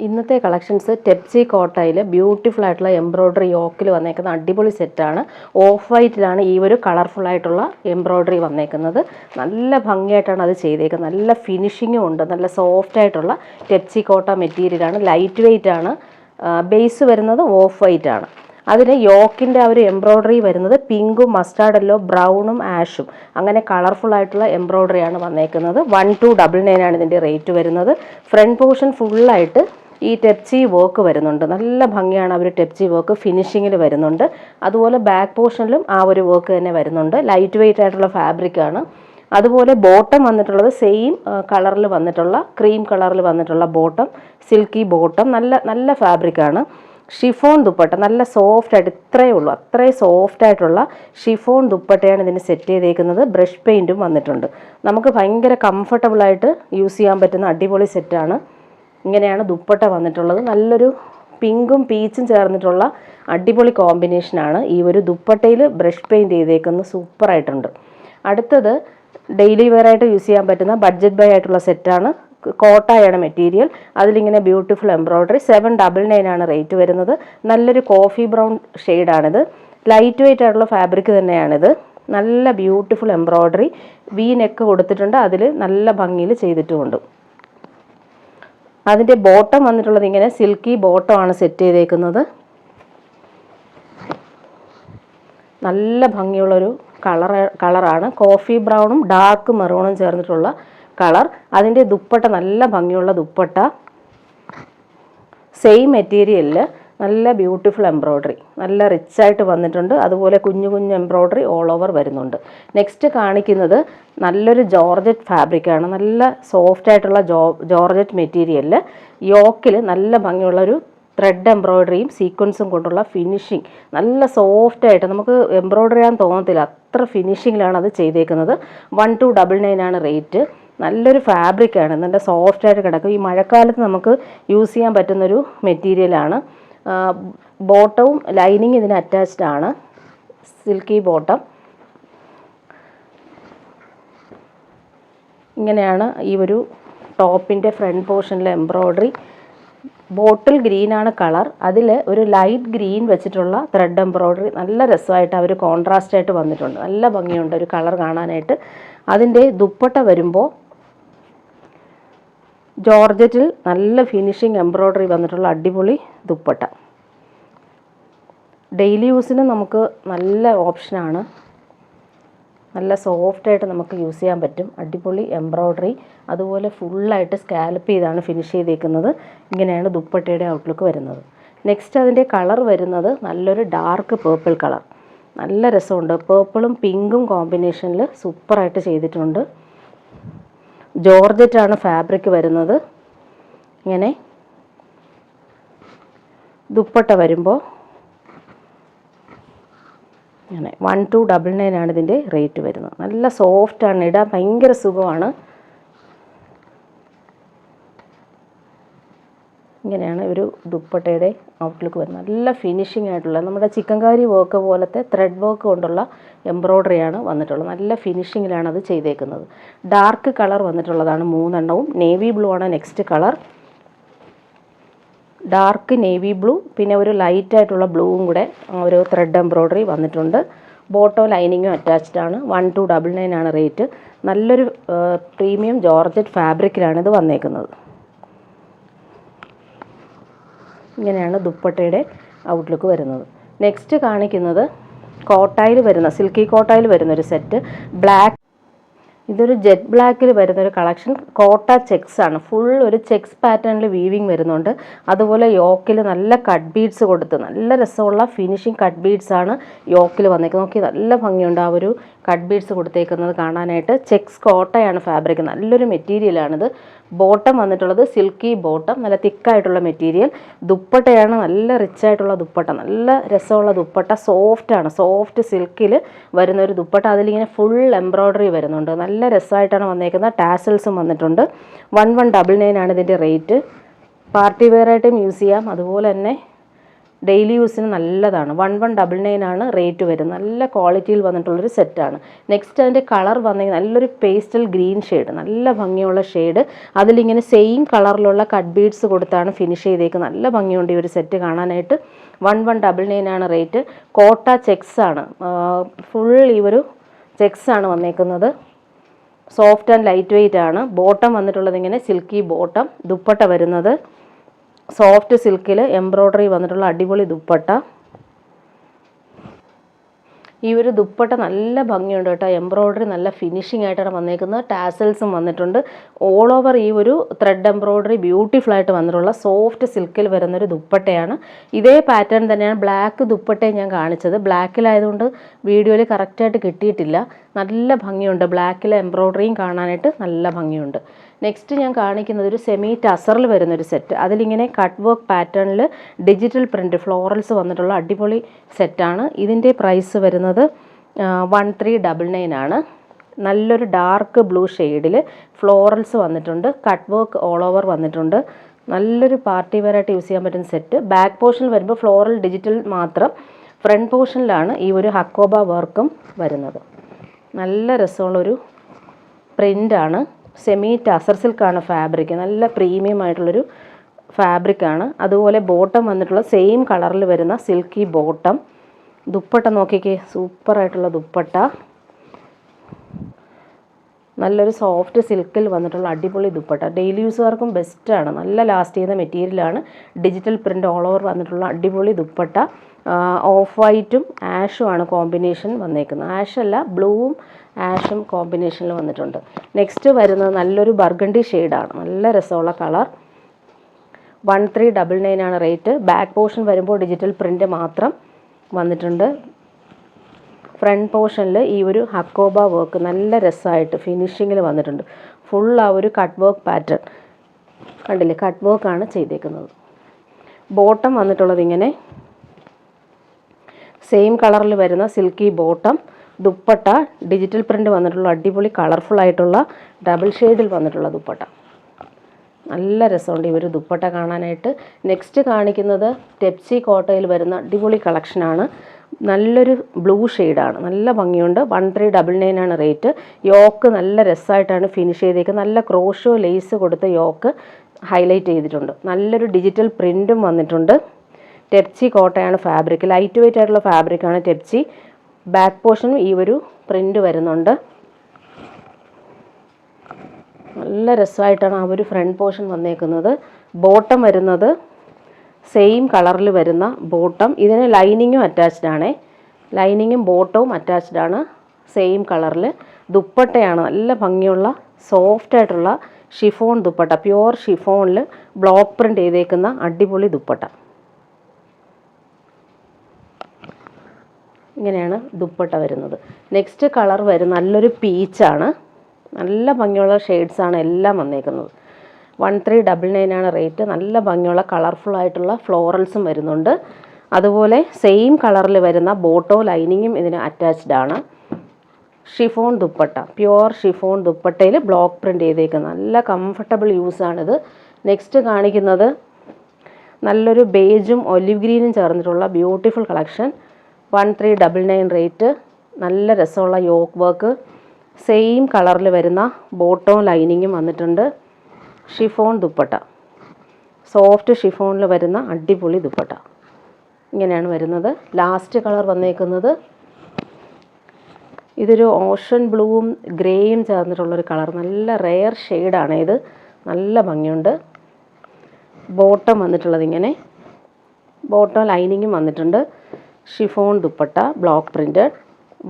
ഇന്നത്തെ കളക്ഷൻസ് ടെപ്സി കോട്ടയിൽ ബ്യൂട്ടിഫുൾ ആയിട്ടുള്ള എംബ്രോയ്ഡറി യോക്കിൽ വന്നേക്കുന്ന അടിപൊളി സെറ്റാണ്. ഓഫ് വൈറ്റിലാണ് ഈ ഒരു കളർഫുൾ ആയിട്ടുള്ള എംബ്രോയ്ഡറി വന്നേക്കുന്നത്. നല്ല ഭംഗിയായിട്ടാണ് അത് ചെയ്തേക്കുന്നത്. നല്ല ഫിനിഷിങ്ങും ഉണ്ട്. നല്ല സോഫ്റ്റ് ആയിട്ടുള്ള ടെപ്സി കോട്ട മെറ്റീരിയലാണ്. ലൈറ്റ് വെയ്റ്റ് ആണ്. ബേസ് വരുന്നത് ഓഫ് വൈറ്റ് ആണ്. അതിന് യോക്കിൻ്റെ ആ ഒരു എംബ്രോയ്ഡറി വരുന്നത് പിങ്കും മസ്റ്റാർഡ് യെല്ലോ ബ്രൗണും ആഷും അങ്ങനെ കളർഫുൾ ആയിട്ടുള്ള എംബ്രോയ്ഡറിയാണ് വന്നേക്കുന്നത്. 1299 ആണ് ഇതിൻ്റെ റേറ്റ് വരുന്നത്. ഫ്രണ്ട് പോർഷൻ ഫുള്ളായിട്ട് ഈ ടെപ്സി വർക്ക് വരുന്നുണ്ട്. നല്ല ഭംഗിയാണ് ആ ഒരു ടെപ്സി വർക്ക് ഫിനിഷിങ്ങിൽ വരുന്നുണ്ട്. അതുപോലെ ബാക്ക് പോർഷനിലും ആ ഒരു വർക്ക് തന്നെ വരുന്നുണ്ട്. ലൈറ്റ് വെയ്റ്റ് ആയിട്ടുള്ള ഫാബ്രിക്കാണ്. അതുപോലെ ബോട്ടം വന്നിട്ടുള്ളത് സെയിം കളറിൽ വന്നിട്ടുള്ള ക്രീം കളറിൽ വന്നിട്ടുള്ള ബോട്ടം, സിൽക്കി ബോട്ടം, നല്ല ഫാബ്രിക്കാണ്. ഷിഫോൺ ദുപ്പട്ട നല്ല സോഫ്റ്റ് ആയിട്ട്, ഇത്രയേ ഉള്ളൂ, അത്രയും സോഫ്റ്റ് ആയിട്ടുള്ള ഷിഫോൺ ദുപ്പട്ടയാണ് ഇതിന് സെറ്റ് ചെയ്തേക്കുന്നത്. ബ്രഷ് പെയിൻറ്റും വന്നിട്ടുണ്ട്. നമുക്ക് ഭയങ്കര കംഫർട്ടബിളായിട്ട് യൂസ് ചെയ്യാൻ പറ്റുന്ന അടിപൊളി സെറ്റാണ്. ഇങ്ങനെയാണ് ദുപ്പട്ട വന്നിട്ടുള്ളത്. നല്ലൊരു പിങ്കും പീച്ചും ചേർന്നിട്ടുള്ള അടിപൊളി കോമ്പിനേഷനാണ്. ഈ ഒരു ദുപ്പട്ടയിൽ ബ്രഷ് പെയിൻറ്റ് ചെയ്തേക്കുന്നത് സൂപ്പറായിട്ടുണ്ട്. അടുത്തത് ഡെയിലി വെയർ ആയിട്ട് യൂസ് ചെയ്യാൻ പറ്റുന്ന ബഡ്ജറ്റ് ബൈ ആയിട്ടുള്ള സെറ്റാണ്. കോട്ടയാണ് മെറ്റീരിയൽ. അതിലിങ്ങനെ ബ്യൂട്ടിഫുൾ എംബ്രോയ്ഡറി. 799 ആണ് റേറ്റ് വരുന്നത്. നല്ലൊരു കോഫി ബ്രൗൺ ഷെയ്ഡാണിത്. ലൈറ്റ് വെയ്റ്റ് ആയിട്ടുള്ള ഫാബ്രിക് തന്നെയാണിത്. നല്ല ബ്യൂട്ടിഫുൾ എംബ്രോയ്ഡറി. വി നെക്ക് കൊടുത്തിട്ടുണ്ട്. അതിൽ നല്ല ഭംഗിയിൽ ചെയ്തിട്ടുമുണ്ട്. അതിൻ്റെ ബോട്ടം വന്നിട്ടുള്ളത് ഇങ്ങനെ സിൽക്കി ബോട്ടമാണ് സെറ്റ് ചെയ്തേക്കുന്നത്. നല്ല ഭംഗിയുള്ളൊരു കളറാണ്. കോഫി ബ്രൗണും ഡാർക്ക് മെറൂണും ചേർന്നിട്ടുള്ള കളർ. അതിൻ്റെ ദുപ്പട്ട നല്ല ഭംഗിയുള്ള ദുപ്പട്ട. സെയിം മെറ്റീരിയലിൽ നല്ല ബ്യൂട്ടിഫുൾ എംബ്രോയ്ഡറി, നല്ല റിച്ചായിട്ട് വന്നിട്ടുണ്ട്. അതുപോലെ കുഞ്ഞു കുഞ്ഞു എംബ്രോയ്ഡറി ഓൾ ഓവർ വരുന്നുണ്ട്. നെക്സ്റ്റ് കാണിക്കുന്നത് നല്ലൊരു ജോർജറ്റ് ഫാബ്രിക്കാണ്. നല്ല സോഫ്റ്റ് ആയിട്ടുള്ള ജോർജറ്റ് മെറ്റീരിയലിൽ യോക്കിൽ നല്ല ഭംഗിയുള്ളൊരു ത്രെഡ് എംബ്രോയ്ഡറിയും സീക്വൻസും കൊണ്ടുള്ള ഫിനിഷിങ്. നല്ല സോഫ്റ്റായിട്ട് നമുക്ക് എംബ്രോയ്ഡറി ആണെന്ന് തോന്നത്തില്ല, അത്ര ഫിനിഷിങ്ങിലാണ് അത് ചെയ്തേക്കുന്നത്. 1299 ആണ് റേറ്റ്. നല്ലൊരു ഫാബ്രിക്കാണ്. നല്ല സോഫ്റ്റായിട്ട് കിടക്കും. ഈ മഴക്കാലത്ത് നമുക്ക് യൂസ് ചെയ്യാൻ പറ്റുന്നൊരു മെറ്റീരിയലാണ്. ബോട്ടവും ലൈനിങ് ഇതിന് അറ്റാച്ച്ഡ് ആണ്. Silky bottom. ഇങ്ങനെയാണ് ഈ ഒരു ടോപ്പിൻ്റെ ഫ്രണ്ട് പോർഷനിലെ എംബ്രോയ്ഡറി. ബോട്ടിൽ ഗ്രീനാണ് കളർ. അതിൽ ഒരു ലൈറ്റ് ഗ്രീൻ വെച്ചിട്ടുള്ള ത്രെഡ് എംബ്രോയ്ഡറി നല്ല രസമായിട്ട് അവർ കോൺട്രാസ്റ്റായിട്ട് വന്നിട്ടുണ്ട്. നല്ല ഭംഗിയുണ്ട് ഒരു കളർ കാണാനായിട്ട്. അതിൻ്റെ ദുപ്പട്ട വരുമ്പോൾ ജോർജറ്റിൽ നല്ല ഫിനിഷിങ് എംബ്രോയ്ഡറി വന്നിട്ടുള്ള അടിപൊളി ദുപ്പട്ട. ഡെയിലി യൂസിന് നമുക്ക് നല്ല ഓപ്ഷനാണ്. നല്ല സോഫ്റ്റായിട്ട് നമുക്ക് യൂസ് ചെയ്യാൻ പറ്റും. അടിപൊളി എംബ്രോയ്ഡറി. അതുപോലെ ഫുള്ളായിട്ട് സ്കാലപ്പ് ചെയ്താണ് ഫിനിഷ് ചെയ്തേക്കുന്നത്. ഇങ്ങനെയാണ് ദുപ്പട്ടയുടെ ഔട്ട്ലുക്ക് വരുന്നത്. നെക്സ്റ്റ് അതിൻ്റെ കളർ വരുന്നത് നല്ലൊരു ഡാർക്ക് പേർപ്പിൾ കളർ. നല്ല രസമുണ്ട്. പേർപ്പിളും പിങ്കും കോമ്പിനേഷനിൽ സൂപ്പറായിട്ട് ചെയ്തിട്ടുണ്ട്. ജോർജറ്റാണ് ഫാബ്രിക് വരുന്നത്. ഇങ്ങനെ ദുപ്പട്ട വരുമ്പോൾ ഇങ്ങനെ 1299 ആണ് ഇതിൻ്റെ റേറ്റ് വരുന്നത്. നല്ല സോഫ്റ്റാണ്, ഇടാൻ ഭയങ്കര സുഖമാണ്. ഇങ്ങനെയാണ് ഒരു ദുപ്പട്ടയുടെ ഔട്ട്ലുക്ക് വരുന്നത്. നല്ല ഫിനിഷിംഗ് ആയിട്ടുള്ള നമ്മുടെ ചിക്കൻകാരി വർക്ക് പോലത്തെ ത്രെഡ് വർക്ക് കൊണ്ടുള്ള എംബ്രോയ്ഡറിയാണ് വന്നിട്ടുള്ളത്. നല്ല ഫിനിഷിങ്ങിലാണ് അത് ചെയ്തേക്കുന്നത്. ഡാർക്ക് കളർ വന്നിട്ടുള്ളതാണ് 3 എണ്ണവും. നേവി ബ്ലൂ ആണ് next colour. Dark navy blue, പിന്നെ ഒരു ലൈറ്റ് ആയിട്ടുള്ള ബ്ലൂവും കൂടെ ഒരു ത്രെഡ് എംബ്രോയ്ഡറി വന്നിട്ടുണ്ട്. ബോട്ടോ ലൈനിങ്ങും അറ്റാച്ച്ഡ് ആണ്. 1299 ആണ് റേറ്റ്. നല്ലൊരു പ്രീമിയം ജോർജറ്റ് ഫാബ്രിക്കിലാണ് ഇത് വന്നേക്കുന്നത്. ഇങ്ങനെയാണ് ദുപ്പട്ടയുടെ ഔട്ട്ലുക്ക് വരുന്നത്. നെക്സ്റ്റ് കാണിക്കുന്നത് കോട്ടായിൽ വരുന്ന സിൽക്കി കോട്ടായിൽ വരുന്നൊരു സെറ്റ്. ബ്ലാക്ക്, ഇതൊരു ജെറ്റ് ബ്ലാക്കിൽ വരുന്നൊരു കളക്ഷൻ. കോട്ട ചെക്സ് ആണ്. ഫുൾ ഒരു ചെക്സ് പാറ്റേണിൽ വീവിങ് വരുന്നുണ്ട്. അതുപോലെ യോക്കിൽ നല്ല കട്ട് ബീഡ്സ് കൊടുത്ത് നല്ല രസമുള്ള ഫിനിഷിങ് കട്ട് ബീഡ്സ് ആണ് യോക്കിൽ വന്നേക്കുന്നത്. നോക്കി നല്ല ഭംഗിയുണ്ട് ആ ഒരു കട്ട് ബീഡ്സ് കൊടുത്തേക്കുന്നത് കാണാനായിട്ട്. ചെക്സ് കോട്ടയാണ് ഫാബ്രിക്. നല്ലൊരു മെറ്റീരിയലാണിത്. ബോട്ടം വന്നിട്ടുള്ളത് സിൽക്കി ബോട്ടം, നല്ല തിക്കായിട്ടുള്ള മെറ്റീരിയൽ. ദുപ്പട്ടയാണ് നല്ല റിച്ചായിട്ടുള്ള ദുപ്പട്ട, നല്ല രസമുള്ള ദുപ്പട്ട. സോഫ്റ്റാണ്, സോഫ്റ്റ് സിൽക്കിൽ വരുന്നൊരു ദുപ്പട്ട. അതിലിങ്ങനെ ഫുൾ എംബ്രോയ്ഡറി വരുന്നുണ്ട്. നല്ല രസമായിട്ടാണ് വന്നേക്കുന്നത്. ടാസൽസും വന്നിട്ടുണ്ട്. 1199 ആണ് ഇതിൻ്റെ റേറ്റ്. പാർട്ടി വെയർ ആയിട്ടും യൂസ് ചെയ്യാം. അതുപോലെ തന്നെ ഡെയിലി യൂസിന് നല്ലതാണ്. 1199 ആണ് റേറ്റ് വരുന്നത്. നല്ല ക്വാളിറ്റിയിൽ വന്നിട്ടുള്ളൊരു സെറ്റാണ്. നെക്സ്റ്റ് അതിൻ്റെ കളർ വന്നെങ്കിൽ നല്ലൊരു പേസ്റ്റൽ ഗ്രീൻ ഷെയ്ഡ്, നല്ല ഭംഗിയുള്ള ഷെയ്ഡ്. അതിലിങ്ങനെ സെയിം കളറിലുള്ള കട്ട് ബീഡ്സ് കൊടുത്താണ് ഫിനിഷ് ചെയ്തേക്കുന്നത്. നല്ല ഭംഗിയുണ്ട് ഈ ഒരു സെറ്റ് കാണാനായിട്ട്. 1199 ആണ് റേറ്റ്. കോട്ട ചെക്സ് ആണ്, ഫുൾ ഈ ഒരു ചെക്സ് ആണ് വന്നേക്കുന്നത്. സോഫ്റ്റ് ആൻഡ് ലൈറ്റ് വെയ്റ്റ് ആണ്. ബോട്ടം വന്നിട്ടുള്ളത് ഇങ്ങനെ സിൽക്കി ബോട്ടം. ദുപ്പട്ട വരുന്നത് സോഫ്റ്റ് സിൽക്കിൽ എംബ്രോയ്ഡറി വന്നിട്ടുള്ള അടിപൊളി ദുപ്പട്ട. ഈ ഒരു ദുപ്പട്ട നല്ല ഭംഗിയുണ്ട് കേട്ടോ. എംബ്രോയ്ഡറി നല്ല ഫിനിഷിംഗ് ആയിട്ടാണ് വന്നേക്കുന്നത്. ടാസൽസും വന്നിട്ടുണ്ട്. ഓൾ ഓവർ ഈ ഒരു ത്രെഡ് എംബ്രോയ്ഡറി ബ്യൂട്ടിഫുൾ ആയിട്ട് വന്നിട്ടുള്ള സോഫ്റ്റ് സിൽക്കിൽ വരുന്നൊരു ദുപ്പട്ടയാണ്. ഇതേ പാറ്റേൺ തന്നെയാണ് ബ്ലാക്ക് ദുപ്പട്ടയും ഞാൻ കാണിച്ചത്. ബ്ലാക്കിലായതുകൊണ്ട് വീഡിയോയിൽ കറക്റ്റായിട്ട് കിട്ടിയിട്ടില്ല. നല്ല ഭംഗിയുണ്ട്. ബ്ലാക്കിലെ എംബ്രോയ്ഡറിയും കാണാനായിട്ട് നല്ല ഭംഗിയുണ്ട്. നെക്സ്റ്റ് ഞാൻ കാണിക്കുന്നത് ഒരു സെമി ടസറിൽ വരുന്നൊരു സെറ്റ്. അതിലിങ്ങനെ കട്ട് വർക്ക് പാറ്റേണിൽ ഡിജിറ്റൽ പ്രിൻറ്റ് ഫ്ലോറൽസ് വന്നിട്ടുള്ള അടിപൊളി സെറ്റാണ്. ഇതിൻ്റെ പ്രൈസ് വരുന്നത് 1399 ആണ്. നല്ലൊരു ഡാർക്ക് ബ്ലൂ ഷെയ്ഡിൽ ഫ്ലോറൽസ് വന്നിട്ടുണ്ട്. കട്ട് വർക്ക് ഓൾ ഓവർ വന്നിട്ടുണ്ട്. നല്ലൊരു പാർട്ടി വെയറായിട്ട് യൂസ് ചെയ്യാൻ പറ്റുന്ന സെറ്റ്. ബാക്ക് പോർഷനിൽ വരുമ്പോൾ ഫ്ലോറൽ ഡിജിറ്റൽ മാത്രം. ഫ്രണ്ട് പോർഷനിലാണ് ഈ ഒരു ഹക്കോബ വർക്കും വരുന്നത്. നല്ല രസമുള്ളൊരു പ്രിൻ്റാണ്. സെമി ടസർ സിൽക്കാണ് ഫാബ്രിക്. നല്ല പ്രീമിയം ആയിട്ടുള്ളൊരു ഫാബ്രിക്കാണ്. അതുപോലെ ബോട്ടം വന്നിട്ടുള്ള സെയിം കളറിൽ വരുന്ന സിൽക്കി ബോട്ടം. ദുപ്പട്ട നോക്കിക്കേ, സൂപ്പറായിട്ടുള്ള ദുപ്പട്ട. നല്ലൊരു സോഫ്റ്റ് സിൽക്കിൽ വന്നിട്ടുള്ള അടിപൊളി ദുപ്പട്ട. ഡെയിലി യൂസുകാർക്കും ബെസ്റ്റാണ്. നല്ല ലാസ്റ്റ് ചെയ്യുന്ന മെറ്റീരിയലാണ്. ഡിജിറ്റൽ പ്രിൻ്റ് ഓൾ ഓവർ വന്നിട്ടുള്ള അടിപൊളി ദുപ്പട്ട. ഓഫ് വൈറ്റും ആഷും ആണ് കോമ്പിനേഷൻ വന്നേക്കുന്നത്. ആഷല്ല, ബ്ലൂവും ആഷും കോമ്പിനേഷനിൽ വന്നിട്ടുണ്ട്. നെക്സ്റ്റ് വരുന്നത് നല്ലൊരു ബർഗണ്ടി ഷെയ്ഡാണ്. നല്ല രസമുള്ള കളർ. 1399 ആണ് റേറ്റ്. ബാക്ക് പോർഷൻ വരുമ്പോൾ ഡിജിറ്റൽ പ്രിൻ്റ് മാത്രം വന്നിട്ടുണ്ട്. ഫ്രണ്ട് പോർഷനിൽ ഈ ഒരു ഹക്കോബ വർക്ക് നല്ല രസമായിട്ട് ഫിനിഷിങ്ങിൽ വന്നിട്ടുണ്ട്. ഫുൾ ആ ഒരു കട്ട് വർക്ക് പാറ്റേൺ കണ്ടില്ലേ, കട്ട് വർക്കാണ് ചെയ്തേക്കുന്നത്. ബോട്ടം വന്നിട്ടുള്ളത് ഇങ്ങനെ സെയിം കളറിൽ വരുന്ന silky bottom. Dupatta digital print വന്നിട്ടുള്ള അടിപൊളി കളർഫുൾ ആയിട്ടുള്ള ഡബിൾ ഷെയ്ഡിൽ വന്നിട്ടുള്ള ദുപ്പട്ട. നല്ല രസമുണ്ട് ഈ ഒരു ദുപ്പട്ട കാണാനായിട്ട്. നെക്സ്റ്റ് കാണിക്കുന്നത് ടെപ്സി കോട്ടയിൽ വരുന്ന അടിപൊളി കളക്ഷനാണ്. നല്ലൊരു ബ്ലൂ ഷെയ്ഡാണ്. നല്ല ഭംഗിയുണ്ട്. 1399 ആണ് റേറ്റ്. യോക്ക് നല്ല രസമായിട്ടാണ് ഫിനിഷ് ചെയ്തേക്കുന്നത്. നല്ല ക്രോഷോ ലേസ് കൊടുത്ത് യോക്ക് ഹൈലൈറ്റ് ചെയ്തിട്ടുണ്ട്. നല്ലൊരു ഡിജിറ്റൽ പ്രിൻറ്റും വന്നിട്ടുണ്ട്. ടെപ്സി കോട്ടയാണ് ഫാബ്രിക്. ലൈറ്റ് വെയ്റ്റ് ആയിട്ടുള്ള ഫാബ്രിക്കാണ് ടെപ്സി. ബാക്ക് പോർഷനും ഈ ഒരു പ്രിൻ്റ് വരുന്നുണ്ട്. നല്ല രസമായിട്ടാണ് ആ ഒരു ഫ്രണ്ട് പോർഷൻ വന്നേക്കുന്നത്. ബോട്ടം വരുന്നത് സെയിം കളറിൽ വരുന്ന ബോട്ടം. ഇതിന് ലൈനിങ്ങും അറ്റാച്ച്ഡ് ആണ്. ലൈനിങ്ങും ബോട്ടവും അറ്റാച്ച്ഡ് ആണ് സെയിം കളറിൽ. ദുപ്പട്ടയാണ് നല്ല ഭംഗിയുള്ള സോഫ്റ്റ് ആയിട്ടുള്ള ഷിഫോൺ ദുപ്പട്ട. പ്യുവർ ഷിഫോണിൽ ബ്ലോക്ക് പ്രിൻ്റ് ചെയ്തേക്കുന്ന അടിപൊളി ദുപ്പട്ട. ഇങ്ങനെയാണ് ദുപ്പട്ട വരുന്നത്. നെക്സ്റ്റ് കളർ വരുന്ന നല്ലൊരു പീച്ചാണ്. നല്ല ഭംഗിയുള്ള ഷെയ്ഡ്സാണ് എല്ലാം വന്നേക്കുന്നത്. 1399 ആണ് റേറ്റ്. നല്ല ഭംഗിയുള്ള കളർഫുൾ ആയിട്ടുള്ള ഫ്ലോറൽസും വരുന്നുണ്ട്. അതുപോലെ സെയിം കളറിൽ വരുന്ന ബോട്ടോ ലൈനിങ്ങും ഇതിന് അറ്റാച്ച്ഡ് ആണ്. ഷിഫോൺ ദുപ്പട്ട, പ്യുവർ ഷിഫോൺ ദുപ്പട്ടയിൽ ബ്ലോക്ക് പ്രിൻ്റ് ചെയ്തേക്കുന്ന നല്ല കംഫർട്ടബിൾ യൂസാണിത്. നെക്സ്റ്റ് കാണിക്കുന്നത് നല്ലൊരു ബേജും ഒലിവ് ഗ്രീനും ചേർന്നിട്ടുള്ള ബ്യൂട്ടിഫുൾ കളക്ഷൻ. 1399 റേറ്റ്. നല്ല രസമുള്ള യോക്ക് വർക്ക്. സെയിം കളറിൽ വരുന്ന ബോട്ടവും ലൈനിങ്ങും വന്നിട്ടുണ്ട്. ഷിഫോൺ ദുപ്പട്ട, സോഫ്റ്റ് ഷിഫോണിൽ വരുന്ന അടിപൊളി ദുപ്പട്ട. ഇങ്ങനെയാണ് വരുന്നത്. ലാസ്റ്റ് കളർ വന്നേക്കുന്നത് ഇതൊരു ഓഷൻ ബ്ലൂവും ഗ്രേയും ചേർന്നിട്ടുള്ളൊരു കളർ. നല്ല റെയർ ഷെയ്ഡാണ് ഇത്. നല്ല ഭംഗിയുണ്ട്. ബോട്ടം വന്നിട്ടുള്ളത് ഇങ്ങനെ. ബോട്ടം ലൈനിങ്ങും വന്നിട്ടുണ്ട്. Chiffon dupatta, block printed.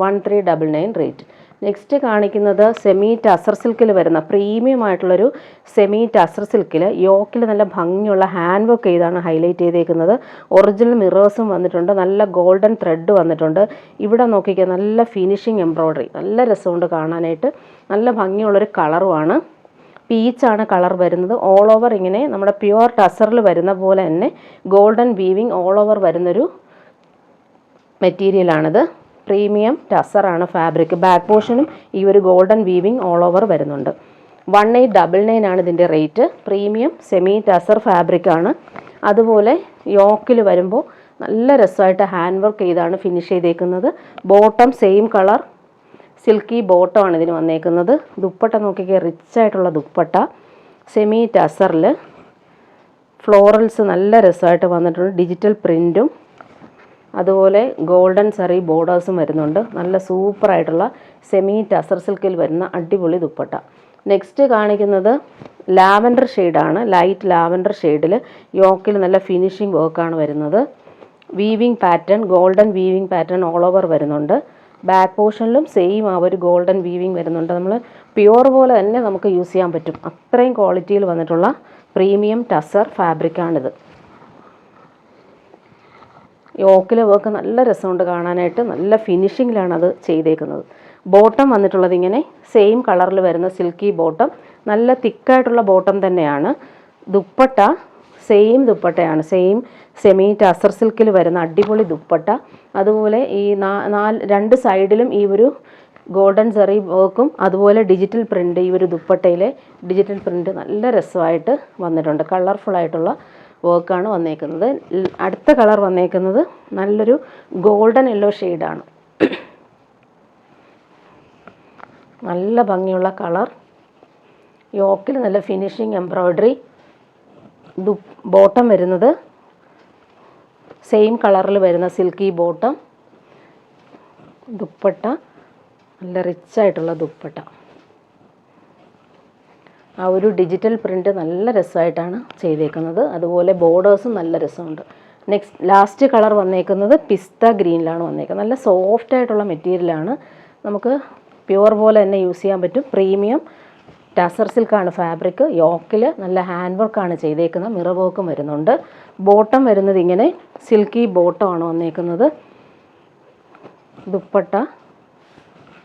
1399 rate. Next കാണിക്കുന്നത് സെമി ടസർ സിൽക്കിൽ വരുന്ന പ്രീമിയം ആയിട്ടുള്ളൊരു സെമി ടസർ സിൽക്കിൽ യോക്കിൽ നല്ല ഭംഗിയുള്ള ഹാൻഡ് വർക്ക് ചെയ്താണ് ഹൈലൈറ്റ് ചെയ്തേക്കുന്നത്. ഒറിജിനൽ മിറേഴ്സും വന്നിട്ടുണ്ട്. നല്ല ഗോൾഡൻ ത്രെഡ് വന്നിട്ടുണ്ട്. ഇവിടെ നോക്കിക്കുക, നല്ല ഫിനിഷിങ് എംബ്രോയ്ഡറി. നല്ല രസമുണ്ട് കാണാനായിട്ട്. നല്ല ഭംഗിയുള്ളൊരു കളറുമാണ്. പീച്ചാണ് കളർ വരുന്നത്. ഓൾ ഓവർ ഇങ്ങനെ നമ്മുടെ പ്യുവർ ടസറിൽ വരുന്ന പോലെ തന്നെ ഗോൾഡൻ വീവിങ് ഓൾ ഓവർ വരുന്നൊരു മെറ്റീരിയലാണിത്. പ്രീമിയം ടസറാണ് ഫാബ്രിക്. ബാക്ക് പോർഷനും ഈ ഒരു ഗോൾഡൻ വീവിങ് ഓൾ ഓവർ വരുന്നുണ്ട്. 1899 ആണ് ഇതിൻ്റെ റേറ്റ്. പ്രീമിയം സെമി ടസർ ഫാബ്രിക്കാണ്. അതുപോലെ യോക്കിൽ വരുമ്പോൾ നല്ല രസമായിട്ട് ഹാൻഡ് വർക്ക് ചെയ്താണ് ഫിനിഷ് ചെയ്തേക്കുന്നത്. ബോട്ടം സെയിം കളർ സിൽക്കി ബോട്ടമാണ് ഇതിന് വന്നേക്കുന്നത്. ദുപ്പട്ട നോക്കിക്കുക, റിച്ച് ആയിട്ടുള്ള ദുപ്പട്ട, സെമി ടസറിൽ ഫ്ലോറൽസ് നല്ല രസമായിട്ട് വന്നിട്ടുണ്ട്. ഡിജിറ്റൽ പ്രിൻറ്റും അതുപോലെ ഗോൾഡൻ സറി ബോർഡേഴ്സും വരുന്നുണ്ട്. നല്ല സൂപ്പറായിട്ടുള്ള സെമി ടസർ സിൽക്കിൽ വരുന്ന അടിപൊളി ദുപ്പട്ട. നെക്സ്റ്റ് കാണിക്കുന്നത് ലാവൻഡർ ഷെയ്ഡാണ്. ലൈറ്റ് ലാവൻഡർ ഷെയ്ഡിൽ യോക്കിൽ നല്ല ഫിനിഷിംഗ് വർക്കാണ് വരുന്നത്. Weaving pattern, golden weaving pattern all over വരുന്നുണ്ട്. ബാക്ക് പോർഷനിലും സെയിം ആ ഒരു ഗോൾഡൻ വീവിങ് വരുന്നുണ്ട്. നമ്മൾ പ്യുവർ പോലെ തന്നെ നമുക്ക് യൂസ് ചെയ്യാൻ പറ്റും. അത്രയും ക്വാളിറ്റിയിൽ വന്നിട്ടുള്ള പ്രീമിയം ടസർ ഫാബ്രിക്കാണിത്. യോക്കിലെ വർക്ക് നല്ല രസമുണ്ട് കാണാനായിട്ട്. നല്ല ഫിനിഷിങ്ങിലാണ് അത് ചെയ്തേക്കുന്നത്. ബോട്ടം വന്നിട്ടുള്ളത് ഇങ്ങനെ സെയിം കളറിൽ വരുന്ന സിൽക്കി ബോട്ടം, നല്ല തിക്കായിട്ടുള്ള ബോട്ടം തന്നെയാണ്. ദുപ്പട്ട സെയിം ദുപ്പട്ടയാണ്, സെയിം സെമി ടസർ സിൽക്കിൽ വരുന്ന അടിപൊളി ദുപ്പട്ട. അതുപോലെ ഈ രണ്ട് സൈഡിലും ഈ ഒരു ഗോൾഡൻ സെറി വർക്കും അതുപോലെ ഡിജിറ്റൽ പ്രിൻ്റ്, ഈ ഒരു ദുപ്പട്ടയിലെ ഡിജിറ്റൽ പ്രിൻ്റ് നല്ല രസമായിട്ട് വന്നിട്ടുണ്ട്. കളർഫുള്ളായിട്ടുള്ള വർക്കാണ് വന്നേക്കുന്നത്. അടുത്ത കളർ വന്നേക്കുന്നത് നല്ലൊരു ഗോൾഡൻ യെല്ലോ ഷെയ്ഡാണ്. നല്ല ഭംഗിയുള്ള കളർ. യോക്കിൽ നല്ല ഫിനിഷിങ് എംബ്രോയ്ഡറി. ബോട്ടം വരുന്നത് സെയിം കളറിൽ വരുന്ന സിൽക്കി ബോട്ടം. ദുപ്പട്ട നല്ല റിച്ചായിട്ടുള്ള ദുപ്പട്ട. ആ ഒരു ഡിജിറ്റൽ പ്രിൻ്റ് നല്ല രസമായിട്ടാണ് ചെയ്തേക്കുന്നത്. അതുപോലെ ബോർഡേഴ്സും നല്ല രസമുണ്ട്. ലാസ്റ്റ് കളർ വന്നേക്കുന്നത് പിസ്ത ഗ്രീനിലാണ് വന്നേക്കുന്നത്. നല്ല സോഫ്റ്റ് ആയിട്ടുള്ള മെറ്റീരിയലാണ്, നമുക്ക് പ്യുവർ പോലെ തന്നെ യൂസ് ചെയ്യാൻ പറ്റും. പ്രീമിയം ടസർ സിൽക്കാണ് ഫാബ്രിക്. യോക്കിൽ നല്ല ഹാൻഡ് വർക്കാണ് ചെയ്തേക്കുന്നത്, മിറർ വർക്കും വരുന്നുണ്ട്. ബോട്ടം വരുന്നത് ഇങ്ങനെ സിൽക്കി ബോട്ടമാണ് വന്നേക്കുന്നത്. ദുപ്പട്ട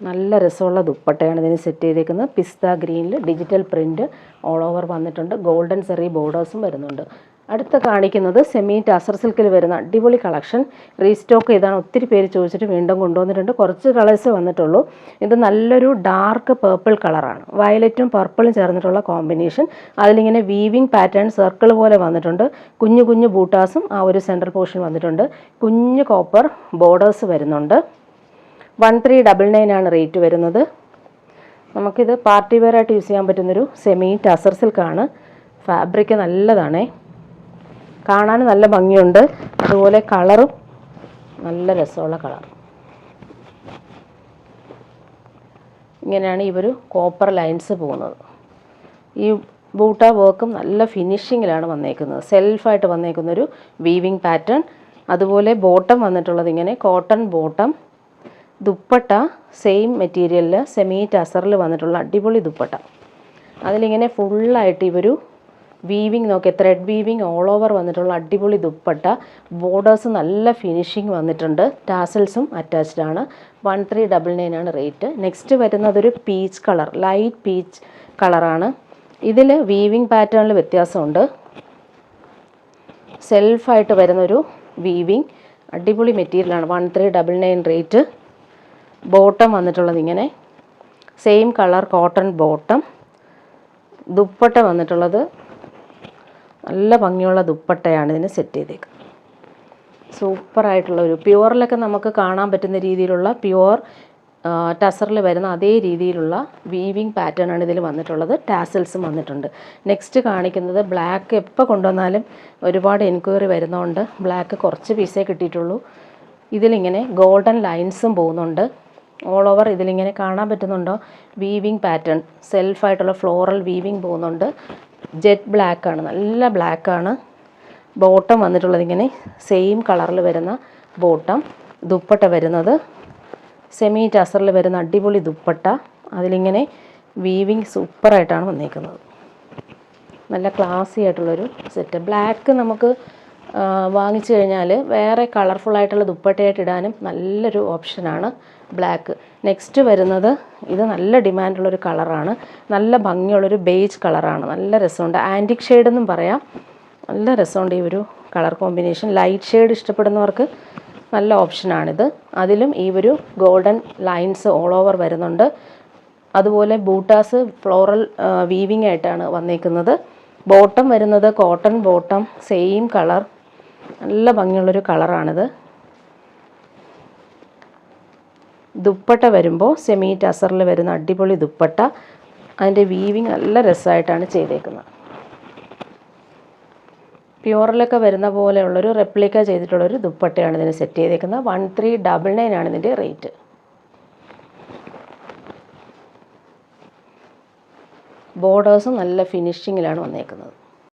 നല്ല രസമുള്ള ദുപ്പട്ടയാണ് ഇതിന് സെറ്റ് ചെയ്തേക്കുന്നത്. പിസ്ത ഗ്രീനിൽ ഡിജിറ്റൽ പ്രിൻ്റ് ഓൾ ഓവർ വന്നിട്ടുണ്ട്. ഗോൾഡൻ സെറി ബോർഡേഴ്സും വരുന്നുണ്ട്. അടുത്ത കാണിക്കുന്നത് സെമി ടസർ സിൽക്കിൽ വരുന്ന അടിപൊളി കളക്ഷൻ. റീസ്റ്റോക്ക് ചെയ്താണ്, ഒത്തിരി പേര് ചോദിച്ചിട്ട് വീണ്ടും കൊണ്ടുവന്നിട്ടുണ്ട്. കുറച്ച് കളേഴ്സ് വന്നിട്ടുള്ളൂ. ഇത് നല്ലൊരു ഡാർക്ക് പേർപ്പിൾ കളറാണ്, വയലറ്റും പർപ്പിളും ചേർന്നിട്ടുള്ള കോമ്പിനേഷൻ. അതിലിങ്ങനെ വീവിങ് പാറ്റേൺ സർക്കിൾ പോലെ വന്നിട്ടുണ്ട്. കുഞ്ഞു കുഞ്ഞു ബൂട്ടാസും ആ ഒരു സെൻട്രൽ പോർഷൻ വന്നിട്ടുണ്ട്. കുഞ്ഞു കോപ്പർ ബോർഡേഴ്സ് വരുന്നുണ്ട്. 1399 ആണ് റേറ്റ് വരുന്നത്. നമുക്കിത് പാർട്ടി വെയർ ആയിട്ട് യൂസ് ചെയ്യാൻ പറ്റുന്നൊരു സെമി ടസർ സിൽക്കാണ്. ഫാബ്രിക് നല്ലതാണേ, കാണാൻ നല്ല ഭംഗിയുണ്ട്. അതുപോലെ കളറും നല്ല രസമുള്ള കളർ. ഇങ്ങനെയാണ് ഈ ഒരു കോപ്പർ ലൈൻസ് പോകുന്നത്. ഈ ബൂട്ട വർക്കും നല്ല ഫിനിഷിങ്ങിലാണ് വന്നേക്കുന്നത്. സെൽഫായിട്ട് വന്നേക്കുന്നൊരു വീവിങ് പാറ്റേൺ. അതുപോലെ ബോട്ടം വന്നിട്ടുള്ളത് ഇങ്ങനെ കോട്ടൺ ബോട്ടം. ദുപ്പട്ട സെയിം മെറ്റീരിയലിൽ സെമി ടസറിൽ വന്നിട്ടുള്ള അടിപൊളി ദുപ്പട്ട. അതിലിങ്ങനെ ഫുള്ളായിട്ട് ഈ ഒരു വീവിങ് നോക്കി, ത്രെഡ് വീവിങ് ഓൾ ഓവർ വന്നിട്ടുള്ള അടിപൊളി ദുപ്പട്ട. ബോർഡേഴ്സ് നല്ല ഫിനിഷിങ് വന്നിട്ടുണ്ട്. ടാസൽസും അറ്റാച്ച്ഡ് ആണ്. 1399 ആണ് റേറ്റ്. നെക്സ്റ്റ് വരുന്നതൊരു പീച്ച് കളർ, ലൈറ്റ് പീച്ച് കളറാണ്. ഇതിൽ വീവിങ് പാറ്റേണിൽ വ്യത്യാസമുണ്ട്. സെൽഫായിട്ട് വരുന്നൊരു വീവിങ് അടിപൊളി മെറ്റീരിയലാണ്. 1399 റേറ്റ്. ബോട്ടം വന്നിട്ടുള്ളത് ഇങ്ങനെ same colour cotton bottom. Dupatta വന്നിട്ടുള്ളത് നല്ല ഭംഗിയുള്ള ദുപ്പട്ടയാണ് ഇതിന് സെറ്റ് ചെയ്തേക്കുന്നത്. സൂപ്പറായിട്ടുള്ള ഒരു പ്യുവറിലൊക്കെ നമുക്ക് കാണാൻ പറ്റുന്ന രീതിയിലുള്ള പ്യുവർ ടസറിൽ വരുന്ന അതേ രീതിയിലുള്ള വീവിങ് പാറ്റേൺ ആണ് ഇതിൽ വന്നിട്ടുള്ളത്. ടാസൽസും വന്നിട്ടുണ്ട്. നെക്സ്റ്റ് കാണിക്കുന്നത് ബ്ലാക്ക്. എപ്പോൾ കൊണ്ടുവന്നാലും ഒരുപാട് എൻക്വയറി വരുന്നതുകൊണ്ട് ബ്ലാക്ക് കുറച്ച് പീസേ കിട്ടിയിട്ടുള്ളൂ. ഇതിലിങ്ങനെ ഗോൾഡൻ ലൈൻസും പോകുന്നുണ്ട്. ഓൾ ഓവർ ഇതിലിങ്ങനെ കാണാൻ പറ്റുന്നുണ്ടോ? വീവിങ് പാറ്റേൺ സെൽഫായിട്ടുള്ള ഫ്ലോറൽ വീവിങ് പോകുന്നുണ്ട്. ജെറ്റ് ബ്ലാക്കാണ്, നല്ല ബ്ലാക്കാണ്. ബോട്ടം വന്നിട്ടുള്ളത് ഇങ്ങനെ സെയിം കളറിൽ വരുന്ന ബോട്ടം. ദുപ്പട്ട വരുന്നത് സെമി ടസറിൽ വരുന്ന അടിപൊളി ദുപ്പട്ട. അതിലിങ്ങനെ വീവിങ് സൂപ്പറായിട്ടാണ് വന്നേക്കുന്നത്. നല്ല ക്ലാസി ആയിട്ടുള്ളൊരു സെറ്റ്. ബ്ലാക്ക് നമുക്ക് വാങ്ങിച്ചു കഴിഞ്ഞാൽ വേറെ കളർഫുള്ളായിട്ടുള്ള ദുപ്പട്ടയായിട്ട് ഇടാനും നല്ലൊരു ഓപ്ഷനാണ് ബ്ലാക്ക്. നെക്സ്റ്റ് വരുന്നത് ഇത് നല്ല ഡിമാൻഡുള്ളൊരു കളറാണ്. നല്ല ഭംഗിയുള്ളൊരു ബേജ് കളറാണ്. നല്ല രസമുണ്ട്. ആൻറ്റിക് ഷെയ്ഡ് എന്നും പറയാം. നല്ല രസമുണ്ട് ഈ ഒരു കളർ കോമ്പിനേഷൻ. ലൈറ്റ് ഷെയ്ഡ് ഇഷ്ടപ്പെടുന്നവർക്ക് നല്ല ഓപ്ഷനാണിത്. അതിലും ഈ ഒരു ഗോൾഡൻ ലൈൻസ് ഓൾ ഓവർ വരുന്നുണ്ട്. അതുപോലെ ബൂട്ടാസ് ഫ്ലോറൽ വീവിങ് ആയിട്ടാണ് വന്നേക്കുന്നത്. ബോട്ടം വരുന്നത് കോട്ടൺ ബോട്ടം, സെയിം കളർ. നല്ല ഭംഗിയുള്ളൊരു കളറാണിത്. ദുപ്പട്ട വരുമ്പോൾ സെമി ടസറിൽ വരുന്ന അടിപൊളി ദുപ്പട്ട. അതിൻ്റെ വീവിങ് നല്ല രസമായിട്ടാണ് ചെയ്തേക്കുന്നത്. പ്യുവറിലൊക്കെ വരുന്ന പോലെയുള്ളൊരു റെപ്ലിക്ക ചെയ്തിട്ടുള്ളൊരു ദുപ്പട്ടയാണ് ഇതിന് സെറ്റ് ചെയ്തേക്കുന്നത്. 1399 ആണ് ഇതിൻ്റെ റേറ്റ്. ബോർഡേഴ്സും നല്ല ഫിനിഷിങ്ങിലാണ് വന്നേക്കുന്നത്.